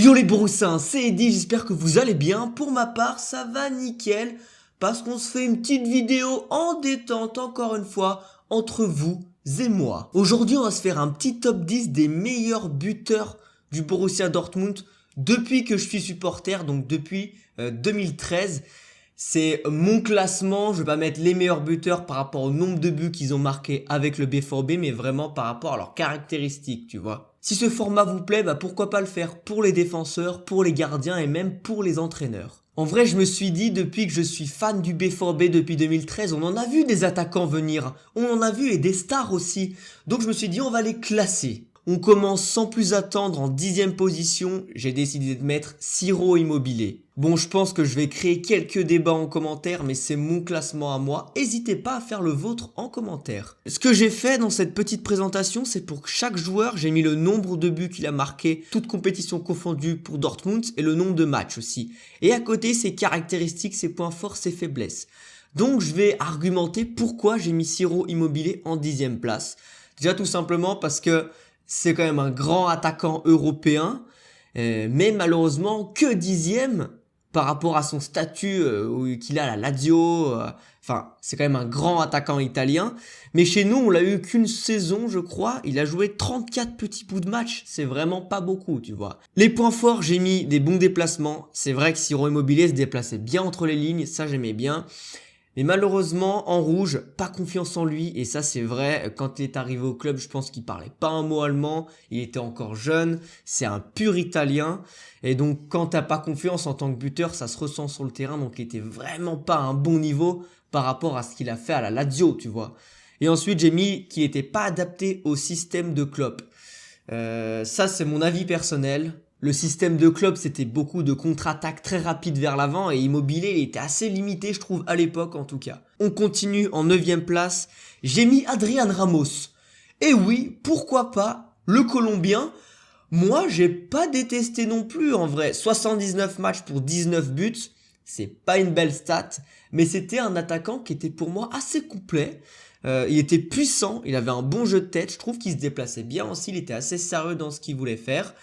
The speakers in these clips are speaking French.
Yo les Broussins, c'est Eddy, j'espère que vous allez bien. Pour ma part, ça va nickel, parce qu'on se fait une petite vidéo en détente, encore une fois, entre vous et moi. Aujourd'hui, on va se faire un petit top 10 des meilleurs buteurs du Borussia Dortmund depuis que je suis supporter, donc depuis 2013. C'est mon classement, je vais pas mettre les meilleurs buteurs par rapport au nombre de buts qu'ils ont marqués avec le BVB, mais vraiment par rapport à leurs caractéristiques, tu vois. Si ce format vous plaît, bah pourquoi pas le faire pour les défenseurs, pour les gardiens et même pour les entraîneurs. En vrai, je me suis dit, depuis que je suis fan du BVB depuis 2013, on en a vu des attaquants venir, on en a vu et des stars aussi. Donc je me suis dit, on va les classer. On commence sans plus attendre en 10e position, j'ai décidé de mettre Ciro Immobile. Bon, je pense que je vais créer quelques débats en commentaire, mais c'est mon classement à moi. N'hésitez pas à faire le vôtre en commentaire. Ce que j'ai fait dans cette petite présentation, c'est pour chaque joueur, j'ai mis le nombre de buts qu'il a marqué, toutes compétitions confondues pour Dortmund, et le nombre de matchs aussi. Et à côté, ses caractéristiques, ses points forts, ses faiblesses. Donc je vais argumenter pourquoi j'ai mis Ciro Immobile en 10e place. Déjà tout simplement parce que c'est quand même un grand attaquant européen, mais malheureusement que 10e par rapport à son statut qu'il a à la Lazio. Enfin, c'est quand même un grand attaquant italien. Mais chez nous, on l'a eu qu'une saison, je crois. Il a joué 34 petits bouts de match. C'est vraiment pas beaucoup, tu vois. Les points forts, j'ai mis des bons déplacements. C'est vrai que Ciro Immobile se déplaçait bien entre les lignes. Ça, j'aimais bien. Mais malheureusement, en rouge, pas confiance en lui, et ça c'est vrai, quand il est arrivé au club, je pense qu'il parlait pas un mot allemand, il était encore jeune, c'est un pur italien, et donc quand t'as pas confiance en tant que buteur, ça se ressent sur le terrain, donc il était vraiment pas à un bon niveau par rapport à ce qu'il a fait à la Lazio, tu vois. Et ensuite j'ai mis qu'il était pas adapté au système de Klopp. Ça c'est mon avis personnel. Le système de Klopp, c'était beaucoup de contre-attaques très rapides vers l'avant et Immobile, il était assez limité, je trouve, à l'époque en tout cas. On continue en 9e place. J'ai mis Adrian Ramos. Et oui, pourquoi pas, le Colombien. Moi, j'ai pas détesté non plus en vrai. 79 matchs pour 19 buts, c'est pas une belle stat, mais c'était un attaquant qui était pour moi assez complet. Il était puissant, il avait un bon jeu de tête, je trouve qu'il se déplaçait bien aussi, il était assez sérieux dans ce qu'il voulait faire.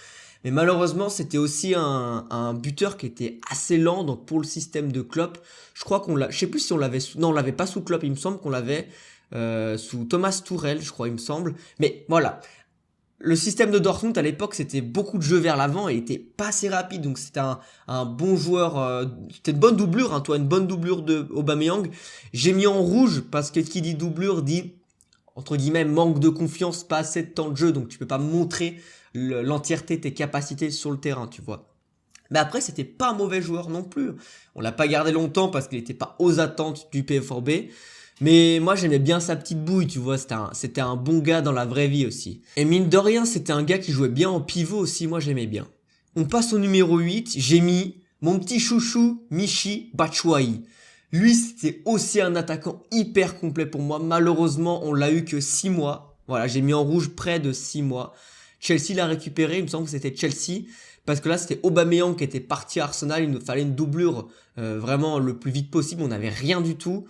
Mais malheureusement, c'était aussi un buteur qui était assez lent. Donc pour le système de Klopp, je crois qu'on l'a. Je sais plus si on l'avait. Non, on l'avait pas sous Klopp. Il me semble qu'on l'avait sous Thomas Tuchel, je crois, il me semble. Mais voilà, le système de Dortmund à l'époque, c'était beaucoup de jeux vers l'avant et il était pas assez rapide. Donc c'était un bon joueur. C'était une bonne doublure, hein, toi, une bonne doublure de Aubameyang. J'ai mis en rouge parce que qui dit doublure dit entre guillemets manque de confiance, pas assez de temps de jeu. Donc tu peux pas montrer l'entièreté de tes capacités sur le terrain, tu vois. Mais après, c'était pas un mauvais joueur non plus. On l'a pas gardé longtemps parce qu'il était pas aux attentes du PFORB. Mais moi, j'aimais bien sa petite bouille, tu vois. C'était un bon gars dans la vraie vie aussi. Et mine de rien, c'était un gars qui jouait bien en pivot aussi. Moi, j'aimais bien. On passe au numéro 8. J'ai mis mon petit chouchou, Michy Batshuayi. Lui, c'était aussi un attaquant hyper complet pour moi. Malheureusement, on l'a eu que 6 mois. Voilà, j'ai mis en rouge près de 6 mois. Chelsea l'a récupéré, il me semble que c'était Chelsea, parce que là c'était Aubameyang qui était parti à Arsenal, il nous fallait une doublure vraiment le plus vite possible, on n'avait rien du tout.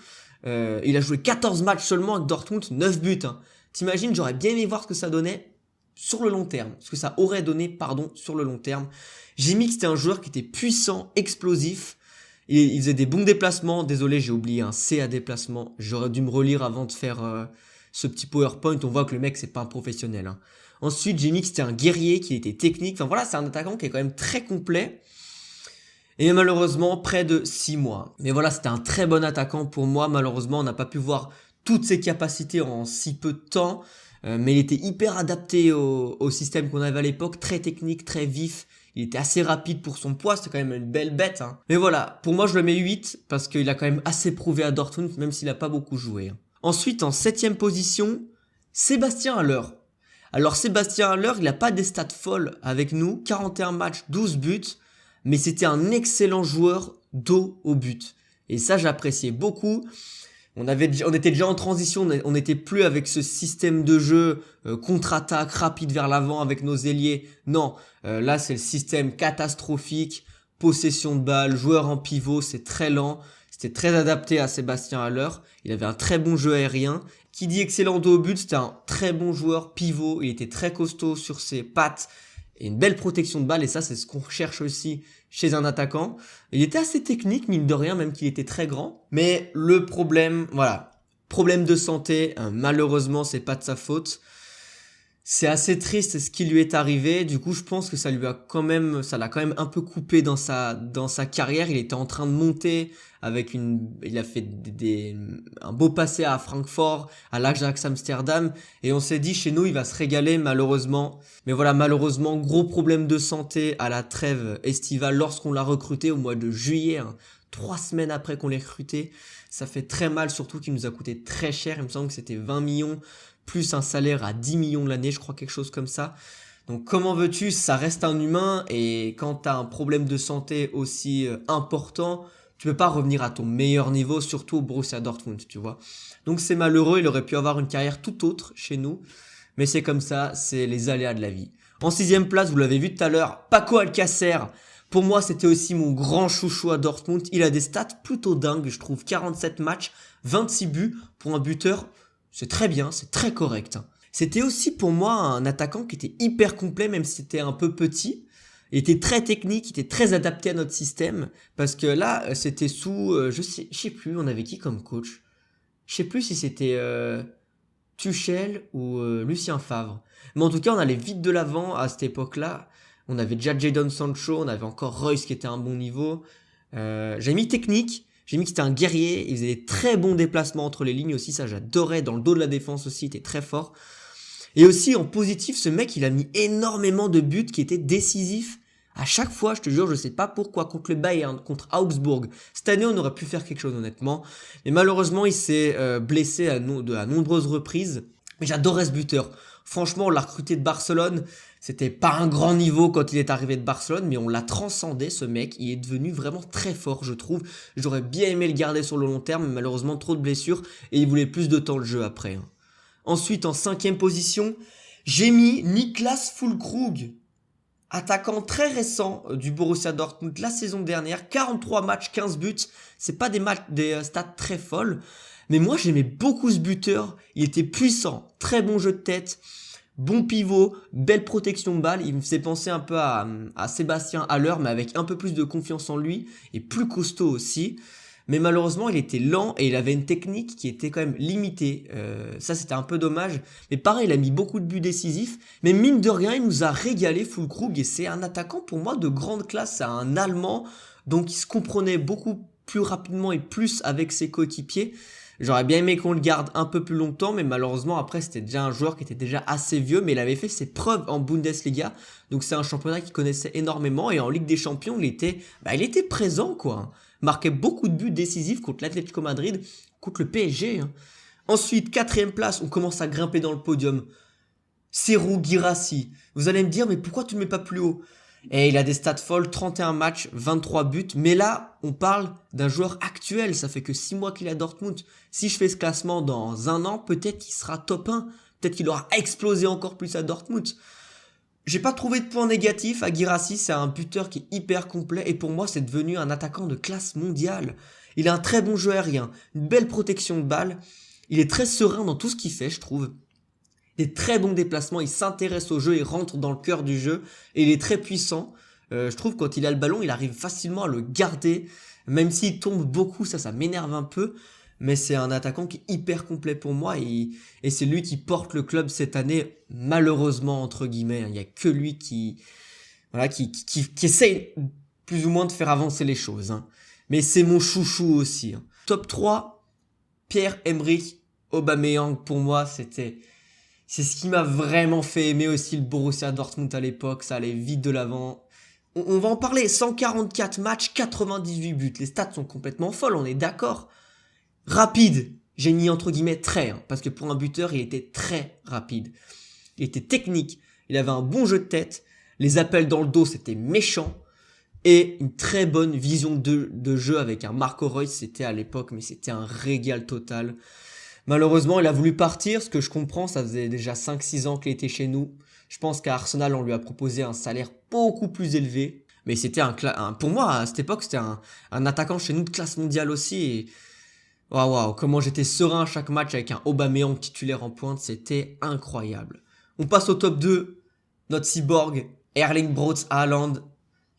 Il a joué 14 matchs seulement avec Dortmund, 9 buts. Hein. T'imagines, j'aurais bien aimé voir ce que ça donnait sur le long terme, ce que ça aurait donné, pardon, sur le long terme. J'ai mis que c'était un joueur qui était puissant, explosif, il faisait des bons déplacements, désolé j'ai oublié un C à déplacement, j'aurais dû me relire avant de faire ce petit PowerPoint, on voit que le mec c'est pas un professionnel. Hein. Ensuite, j'ai mis que c'était un guerrier, qui était technique. Enfin voilà, c'est un attaquant qui est quand même très complet. Et malheureusement, près de 6 mois. Mais voilà, c'était un très bon attaquant pour moi. Malheureusement, on n'a pas pu voir toutes ses capacités en si peu de temps. Mais il était hyper adapté au système qu'on avait à l'époque. Très technique, très vif. Il était assez rapide pour son poids. C'était quand même une belle bête. Hein. Mais voilà, pour moi, je le mets 8 parce qu'il a quand même assez prouvé à Dortmund, même s'il n'a pas beaucoup joué. Hein. Ensuite, en 7e position, Sébastien Haller. Alors Sébastien Haller, il n'a pas des stats folles avec nous, 41 matchs, 12 buts, mais c'était un excellent joueur dos au but. Et ça, j'appréciais beaucoup. On était déjà en transition, on n'était plus avec ce système de jeu contre-attaque rapide vers l'avant avec nos ailiers. Non, là c'est le système catastrophique, possession de balle, joueur en pivot, c'est très lent. C'était très adapté à Sébastien Haller. Il avait un très bon jeu aérien. Qui dit excellent dos au but, c'était un très bon joueur pivot. Il était très costaud sur ses pattes. et une belle protection de balle, et ça c'est ce qu'on recherche aussi chez un attaquant. Il était assez technique, mine de rien, même qu'il était très grand. Mais le problème, voilà, problème de santé, malheureusement c'est pas de sa faute. C'est assez triste ce qui lui est arrivé. Du coup, je pense que ça l'a quand même un peu coupé dans sa carrière. Il était en train de monter il a fait un beau passé à Francfort, à l'Ajax Amsterdam, et on s'est dit chez nous il va se régaler malheureusement. Mais voilà, malheureusement, gros problème de santé à la trêve estivale lorsqu'on l'a recruté au mois de juillet, 3 semaines après qu'on l'ait recruté. Ça fait très mal, surtout qu'il nous a coûté très cher. Il me semble que c'était 20 millions. Plus un salaire à 10 millions l'année, je crois, quelque chose comme ça. Donc comment veux-tu, ça reste un humain, et quand tu as un problème de santé aussi important, tu peux pas revenir à ton meilleur niveau, surtout au Borussia Dortmund, tu vois. Donc c'est malheureux, il aurait pu avoir une carrière tout autre chez nous, mais c'est comme ça, c'est les aléas de la vie. En 6ème place, vous l'avez vu tout à l'heure, Paco Alcacer. Pour moi, c'était aussi mon grand chouchou à Dortmund. Il a des stats plutôt dingues, je trouve. 47 matchs, 26 buts pour un buteur. C'est très bien, c'est très correct. C'était aussi pour moi un attaquant qui était hyper complet, même si c'était un peu petit. Il était très technique, il était très adapté à notre système. Parce que là, c'était sous, je sais plus, on avait qui comme coach? Je sais plus si c'était Tuchel ou Lucien Favre. Mais en tout cas, on allait vite de l'avant à cette époque-là. On avait déjà Jadon Sancho, on avait encore Reus qui était à un bon niveau. J'ai mis technique. J'ai mis que c'était un guerrier, il faisait des très bons déplacements entre les lignes aussi, ça j'adorais, dans le dos de la défense aussi, il était très fort. Et aussi en positif, ce mec il a mis énormément de buts qui étaient décisifs. À chaque fois, je te jure, je sais pas pourquoi, contre le Bayern, contre Augsbourg. Cette année, on aurait pu faire quelque chose honnêtement. Mais malheureusement, il s'est blessé à nombreuses reprises. Mais j'adorais ce buteur. Franchement, on l'a recruté de Barcelone. C'était pas un grand niveau quand il est arrivé de Barcelone, mais on l'a transcendé, ce mec. Il est devenu vraiment très fort, je trouve. J'aurais bien aimé le garder sur le long terme, mais malheureusement, trop de blessures. Et il voulait plus de temps le jeu après. Ensuite, en 5ème position, j'ai mis Niklas Füllkrug, attaquant très récent du Borussia Dortmund la saison dernière. 43 matchs, 15 buts. C'est pas des stats très folles. Mais moi, j'aimais beaucoup ce buteur. Il était puissant, très bon jeu de tête, bon pivot, belle protection de balle. Il me faisait penser un peu à Sébastien Haller, mais avec un peu plus de confiance en lui et plus costaud aussi. Mais malheureusement, il était lent et il avait une technique qui était quand même limitée. Ça, c'était un peu dommage. Mais pareil, il a mis beaucoup de buts décisifs. Mais mine de rien, il nous a régalé, Füllkrug. Et c'est un attaquant pour moi de grande classe. C'est un Allemand, donc il se comprenait beaucoup plus rapidement et plus avec ses coéquipiers. J'aurais bien aimé qu'on le garde un peu plus longtemps, mais malheureusement après c'était déjà un joueur qui était déjà assez vieux, mais il avait fait ses preuves en Bundesliga, donc c'est un championnat qu'il connaissait énormément, et en Ligue des Champions il était présent quoi, marquait beaucoup de buts décisifs contre l'Atlético Madrid, contre le PSG. Ensuite 4ème place, on commence à grimper dans le podium. Serhou Guirassy. Vous allez me dire mais pourquoi tu ne le mets pas plus haut? Et il a des stats folles, 31 matchs, 23 buts. Mais là, on parle d'un joueur actuel. Ça fait que 6 mois qu'il est à Dortmund. Si je fais ce classement dans un an, peut-être qu'il sera top 1. Peut-être qu'il aura explosé encore plus à Dortmund. J'ai pas trouvé de points négatifs à Guirassy. C'est un buteur qui est hyper complet. Et pour moi, c'est devenu un attaquant de classe mondiale. Il a un très bon jeu aérien, une belle protection de balle. Il est très serein dans tout ce qu'il fait, je trouve. Des très bons déplacements, il s'intéresse au jeu, il rentre dans le cœur du jeu et il est très puissant. Je trouve que quand il a le ballon, il arrive facilement à le garder, même s'il tombe beaucoup, ça m'énerve un peu. Mais c'est un attaquant qui est hyper complet pour moi et c'est lui qui porte le club cette année, malheureusement entre guillemets. Il n'y a que lui qui essaye plus ou moins de faire avancer les choses. Mais c'est mon chouchou aussi. Top 3, Pierre-Emerick Aubameyang pour moi, c'est ce qui m'a vraiment fait aimer aussi le Borussia Dortmund à l'époque. Ça allait vite de l'avant. On va en parler. 144 matchs, 98 buts. Les stats sont complètement folles, on est d'accord. Rapide. J'ai mis entre guillemets très. Parce que pour un buteur, il était très rapide. Il était technique. Il avait un bon jeu de tête. Les appels dans le dos, c'était méchant. Et une très bonne vision de jeu avec un Marco Reus. C'était à l'époque, mais c'était un régal total. Malheureusement, il a voulu partir, ce que je comprends, ça faisait déjà 5-6 ans qu'il était chez nous. Je pense qu'à Arsenal, on lui a proposé un salaire beaucoup plus élevé. Mais c'était pour moi, à cette époque, c'était un attaquant chez nous de classe mondiale aussi. Et waouh, comment j'étais serein à chaque match avec un Aubameyang titulaire en pointe, c'était incroyable. On passe au top 2, notre cyborg, Erling Braut Haaland,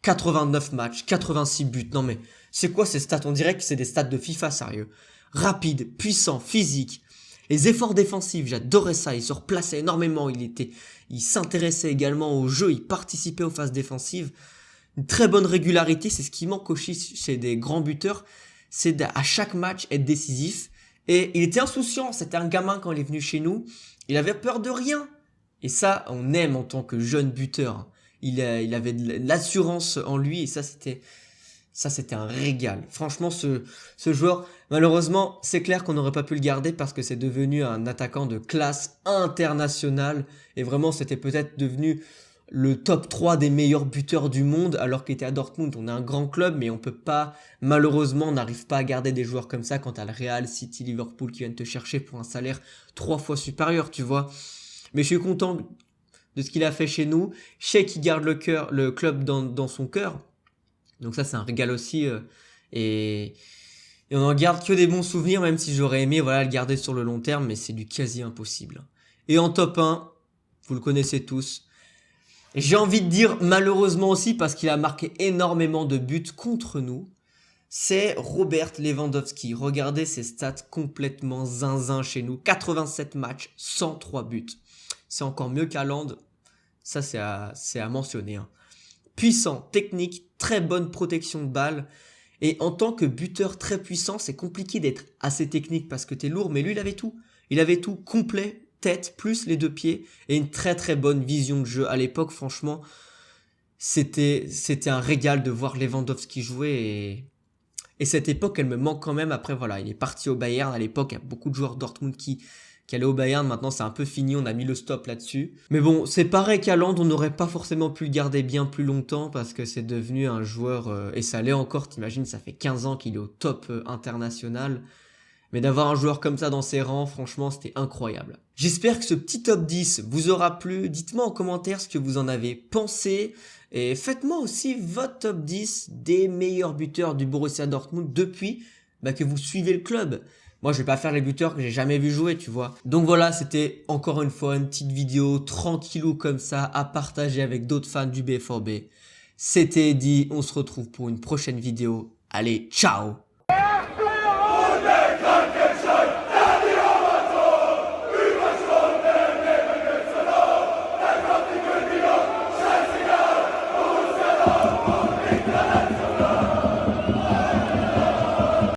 89 matchs, 86 buts. Non mais, c'est quoi ces stats? On dirait que c'est des stats de FIFA, sérieux. Rapide, puissant, physique. Les efforts défensifs, j'adorais ça. Il se replaçait énormément. Il s'intéressait également au jeu. Il participait aux phases défensives. Une très bonne régularité, c'est ce qui manque aussi chez des grands buteurs. C'est à chaque match être décisif. Et il était insouciant. C'était un gamin quand il est venu chez nous. Il avait peur de rien. Et ça, on aime en tant que jeune buteur. Il avait de l'assurance en lui et ça c'était un régal. Franchement, ce joueur, malheureusement, c'est clair qu'on n'aurait pas pu le garder parce que c'est devenu un attaquant de classe internationale et vraiment, c'était peut-être devenu le top 3 des meilleurs buteurs du monde alors qu'il était à Dortmund. On est un grand club, mais on peut pas, malheureusement, on n'arrive pas à garder des joueurs comme ça quand t'as le Real, City, Liverpool qui viennent te chercher pour un salaire 3 fois supérieur, tu vois. Mais je suis content de ce qu'il a fait chez nous. Je sais qu'il garde le club dans son cœur. Donc ça, c'est un régal aussi. Et on en garde que des bons souvenirs, même si j'aurais aimé le garder sur le long terme, mais c'est du quasi impossible. Et en top 1, vous le connaissez tous. J'ai envie de dire malheureusement aussi, parce qu'il a marqué énormément de buts contre nous, c'est Robert Lewandowski. Regardez ses stats complètement zinzin chez nous. 87 matchs, 103 buts. C'est encore mieux qu'Haaland. Ça, c'est à mentionner. Hein. Puissant, technique, très bonne protection de balle. Et en tant que buteur très puissant, c'est compliqué d'être assez technique parce que t'es lourd. Mais lui, il avait tout. Il avait tout complet, tête, plus les 2 pieds. Et une très très bonne vision de jeu. À l'époque, franchement, c'était un régal de voir Lewandowski jouer. Et cette époque, elle me manque quand même. Après, voilà, il est parti au Bayern. À l'époque, il y a beaucoup de joueurs Dortmund qui allaient au Bayern. Maintenant, c'est un peu fini. On a mis le stop là-dessus. Mais bon, c'est pareil qu'Haaland. On n'aurait pas forcément pu le garder bien plus longtemps parce que c'est devenu un joueur... et ça l'est encore. T'imagines, ça fait 15 ans qu'il est au top international. Mais d'avoir un joueur comme ça dans ses rangs, franchement, c'était incroyable. J'espère que ce petit top 10 vous aura plu. Dites-moi en commentaire ce que vous en avez pensé. Et faites-moi aussi votre top 10 des meilleurs buteurs du Borussia Dortmund depuis que vous suivez le club. Moi, je vais pas faire les buteurs que j'ai jamais vu jouer, tu vois. Donc voilà, c'était encore une fois une petite vidéo tranquillou comme ça à partager avec d'autres fans du BFOB. C'était Eddy, on se retrouve pour une prochaine vidéo. Allez, ciao!